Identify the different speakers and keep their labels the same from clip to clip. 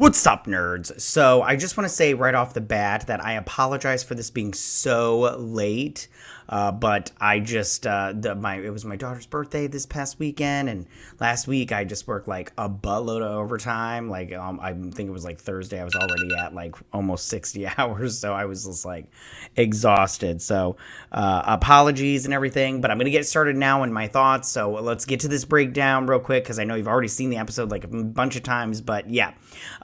Speaker 1: What's up, nerds? So I just want to say right off the bat that I apologize for this being so late. But I just it was my daughter's birthday this past weekend, and last week I just worked like a buttload of overtime. Like I think it was like Thursday. I was already at like almost 60 hours, so I was just like exhausted. So apologies and everything. But I'm gonna get started now in my thoughts. So let's get to this breakdown real quick because I know you've already seen the episode like a bunch of times. But yeah.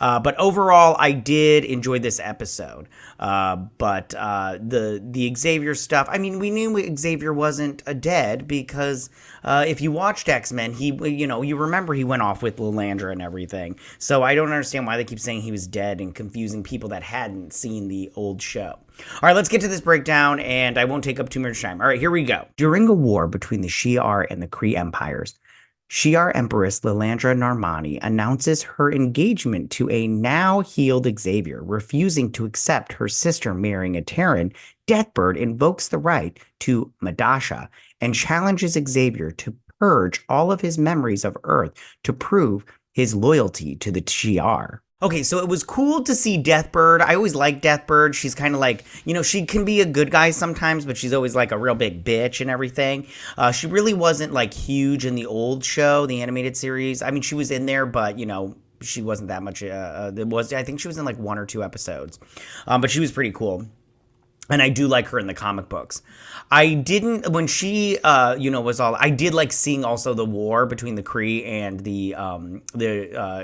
Speaker 1: But overall, I did enjoy this episode. But the Xavier stuff, I mean, we knew Xavier wasn't dead because if you watched X-Men, you remember he went off with Lilandra and everything. So I don't understand why they keep saying he was dead and confusing people that hadn't seen the old show. All right, let's get to this breakdown, and I won't take up too much time. All right, here we go. During a war between the Shi'ar and the Kree empires, Shi'ar Empress Lilandra Narmani announces her engagement to a now-healed Xavier, refusing to accept her sister marrying a Terran. Deathbird invokes the right to Madasha and challenges Xavier to purge all of his memories of Earth to prove his loyalty to the Shi'ar. Okay, so it was cool to see Deathbird. I always like Deathbird. She's kind of like, she can be a good guy sometimes, but she's always like a real big bitch and everything. She really wasn't like huge in the old show, the animated series. I mean, she was in there, but, she wasn't that much. I think she was in like one or two episodes, but she was pretty cool. And I do like her in the comic books. I didn't, when she, I did like seeing also the war between the Kree and the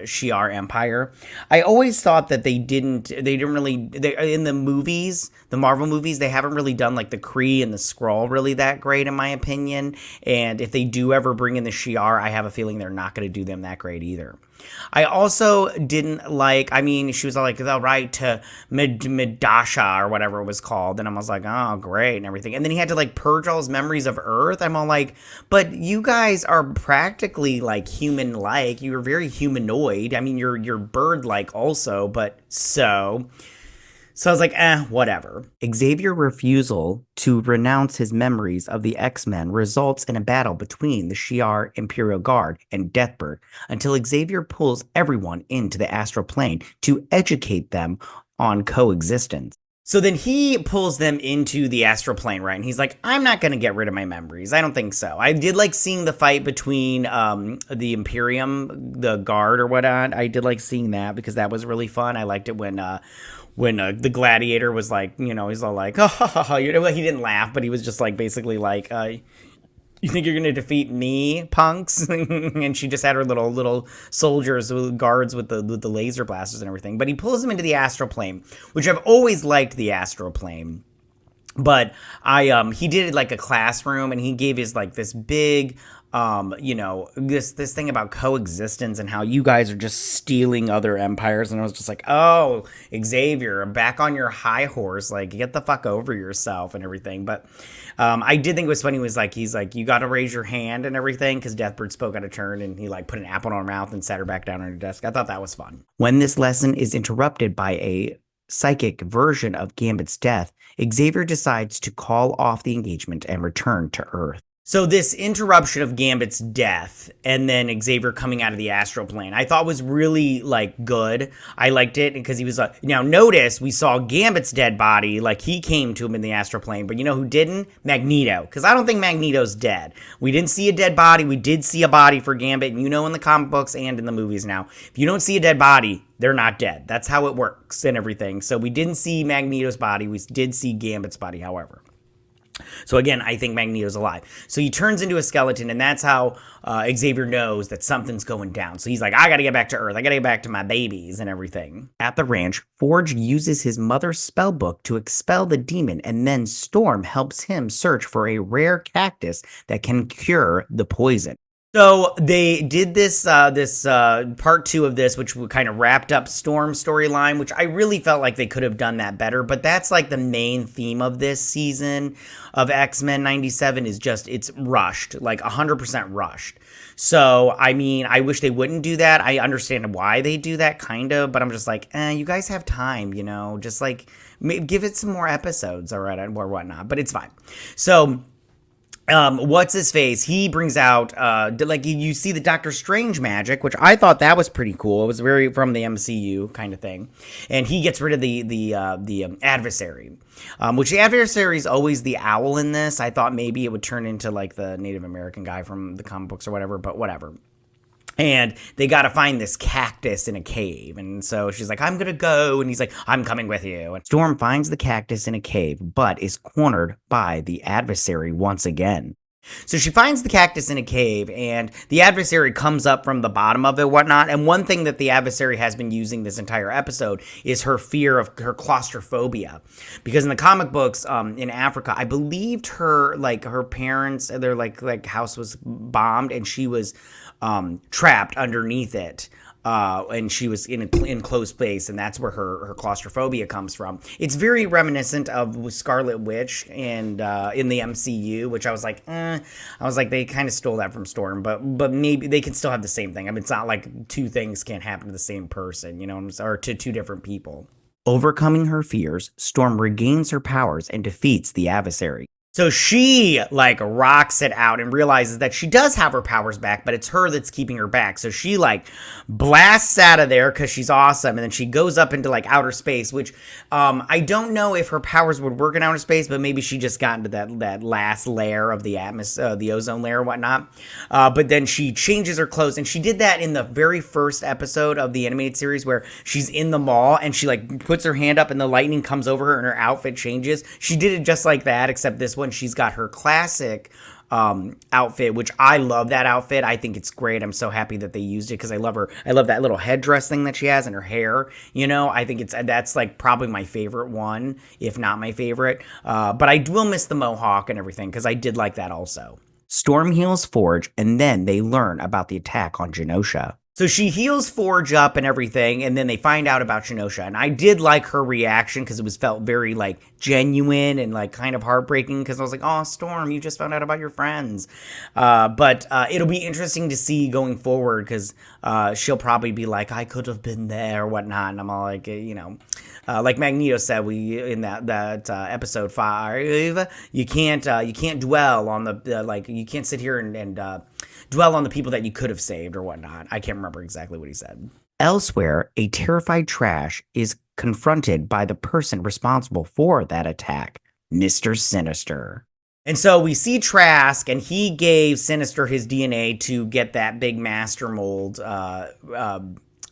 Speaker 1: Shi'ar Empire. I always thought that they didn't really, in the movies, the Marvel movies, they haven't really done like the Kree and the Skrull really that great in my opinion. And if they do ever bring in the Shi'ar, I have a feeling they're not going to do them that great either. I also didn't like, she was all like, the right to Madasha or whatever it was called. And I was like, oh, great and everything. And then he had to like purge all his memories of Earth. I'm all like, but you guys are practically like human-like. You're very humanoid. I mean, you're bird-like also, but so I was like, whatever. Xavier's refusal to renounce his memories of the X-Men results in a battle between the Shi'ar Imperial Guard and Deathbird until Xavier pulls everyone into the astral plane to educate them on coexistence. So then he pulls them into the astral plane, right? And he's like, I'm not going to get rid of my memories. I don't think so. I did like seeing the fight between the Imperium, the guard or whatnot. I did like seeing that because that was really fun. I liked it when the gladiator was like, he's all like, oh, he didn't laugh, but he was just like, basically like, you think you're going to defeat me, punks? And she just had her little soldiers, guards with the laser blasters and everything. But he pulls them into the astral plane, which I've always liked the astral plane. But he did it like a classroom, and he gave his like this big, this thing about coexistence and how you guys are just stealing other empires. And I was just like, oh, Xavier, back on your high horse, like get the fuck over yourself and everything. But I did think it was funny. He's like, you got to raise your hand and everything, because Deathbird spoke out of turn, and he like put an apple in her mouth and sat her back down on her desk. I thought that was fun. When this lesson is interrupted by a psychic version of Gambit's death, Xavier decides to call off the engagement and return to Earth. So this interruption of Gambit's death and then Xavier coming out of the astral plane, I thought was really like good. I liked it because he was now notice we saw Gambit's dead body, like he came to him in the astral plane, but you know who didn't? Magneto, because I don't think Magneto's dead. We didn't see a dead body. We did see a body for Gambit, and in the comic books and in the movies now, if you don't see a dead body, they're not dead. That's how it works and everything. So we didn't see Magneto's body. We did see Gambit's body, however. So again, I think Magneto's alive. So he turns into a skeleton, and that's how Xavier knows that something's going down. So he's like, I gotta get back to Earth. I gotta get back to my babies and everything. At the ranch, Forge uses his mother's spell book to expel the demon, and then Storm helps him search for a rare cactus that can cure the poison. So they did this part 2 of this, which kind of wrapped up Storm's storyline, which I really felt like they could have done that better. But that's like the main theme of this season of X-Men 97 is just it's rushed, like 100% rushed. So, I mean, I wish they wouldn't do that. I understand why they do that, kind of, but I'm just like, you guys have time, just like give it some more episodes, all right, or whatnot. But it's fine. So what's his face? He brings out like you see the Doctor Strange magic, which I thought that was pretty cool. It was very from the MCU kind of thing, and he gets rid of the adversary, which the adversary is always the owl in this. I thought maybe it would turn into like the Native American guy from the comic books or whatever, but whatever. And they got to find this cactus in a cave. And so she's like, I'm going to go. And he's like, I'm coming with you. And Storm finds the cactus in a cave, but is cornered by the adversary once again. So she finds the cactus in a cave, and the adversary comes up from the bottom of it, whatnot. And one thing that the adversary has been using this entire episode is her fear of her claustrophobia, because in the comic books, in Africa, I believed her parents, their house was bombed, and she was trapped underneath it. And she was in an enclosed space, and that's where her claustrophobia comes from. It's very reminiscent of Scarlet Witch and in the MCU, which I was like, they kind of stole that from Storm, but maybe they can still have the same thing. I mean, it's not like two things can't happen to the same person, you know, or to two different people. Overcoming her fears, Storm regains her powers and defeats the adversary. So she rocks it out and realizes that she does have her powers back, but it's her that's keeping her back. So she blasts out of there because she's awesome. And then she goes up into outer space, which I don't know if her powers would work in outer space, but maybe she just got into that last layer of the atmosphere, the ozone layer or whatnot. But then she changes her clothes, and she did that in the very first episode of the animated series where she's in the mall and she puts her hand up and the lightning comes over her and her outfit changes. She did it just like that, except this one she's got her classic outfit, which I love that outfit. I think it's great. I'm so happy that they used it because I love her. I love that little headdress thing that she has and her hair. You know, I think that's probably my favorite one, if not my favorite. But I will miss the mohawk and everything because I did like that also. Storm heals Forge, and then they learn about the attack on Genosha. So she heals Forge up and everything, and then they find out about Genosha. And I did like her reaction because it felt very genuine and kind of heartbreaking, because I was like, oh, Storm, you just found out about your friends. But it'll be interesting to see going forward, because she'll probably be like, I could have been there or whatnot. And I'm all like, like Magneto said, in that episode 5, you can't dwell on you can't sit here and dwell on the people that you could have saved or whatnot. I can't remember exactly what he said. Elsewhere, a terrified Trash is confronted by the person responsible for that attack, Mr. Sinister. And so we see Trask, and he gave Sinister his DNA to get that big master mold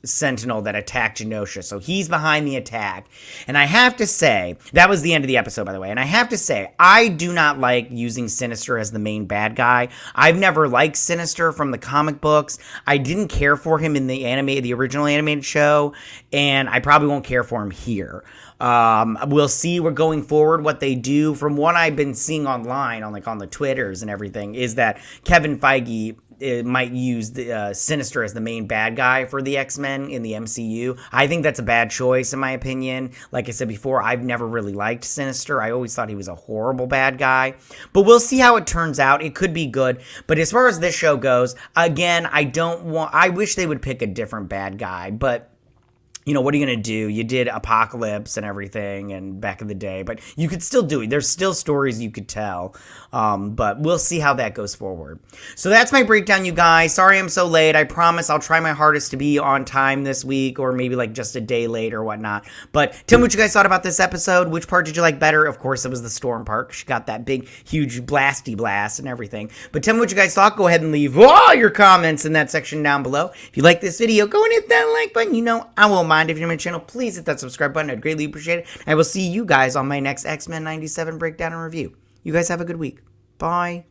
Speaker 1: Sentinel that attacked Genosha. So he's behind the attack. And I have to say, that was the end of the episode, by the way. And I have to say, I do not like using Sinister as the main bad guy. I've never liked Sinister from the comic books. I didn't care for him in the original animated show, and I probably won't care for him here. We'll see we're going forward what they do. From what I've been seeing online on the Twitters and everything, is that Kevin Feige might use the Sinister as the main bad guy for the X-Men in the MCU. I think that's a bad choice, in my opinion. Like I said before, I've never really liked Sinister. I always thought he was a horrible bad guy. But we'll see how it turns out. It could be good. But as far as this show goes, again, I wish they would pick a different bad guy. But what are you going to do? You did Apocalypse and everything and back in the day, but you could still do it. There's still stories you could tell, but we'll see how that goes forward. So that's my breakdown, you guys. Sorry I'm so late. I promise I'll try my hardest to be on time this week, or maybe just a day late or whatnot. But tell me what you guys thought about this episode. Which part did you like better? Of course, it was the Storm part. She got that big, huge blasty blast and everything. But tell me what you guys thought. Go ahead and leave all your comments in that section down below. If you like this video, go and hit that like button. I won't mind. If you're new to my channel, please hit that subscribe button. I'd greatly appreciate it. I will see you guys on my next X-Men 97 breakdown and review. You guys have a good week. Bye.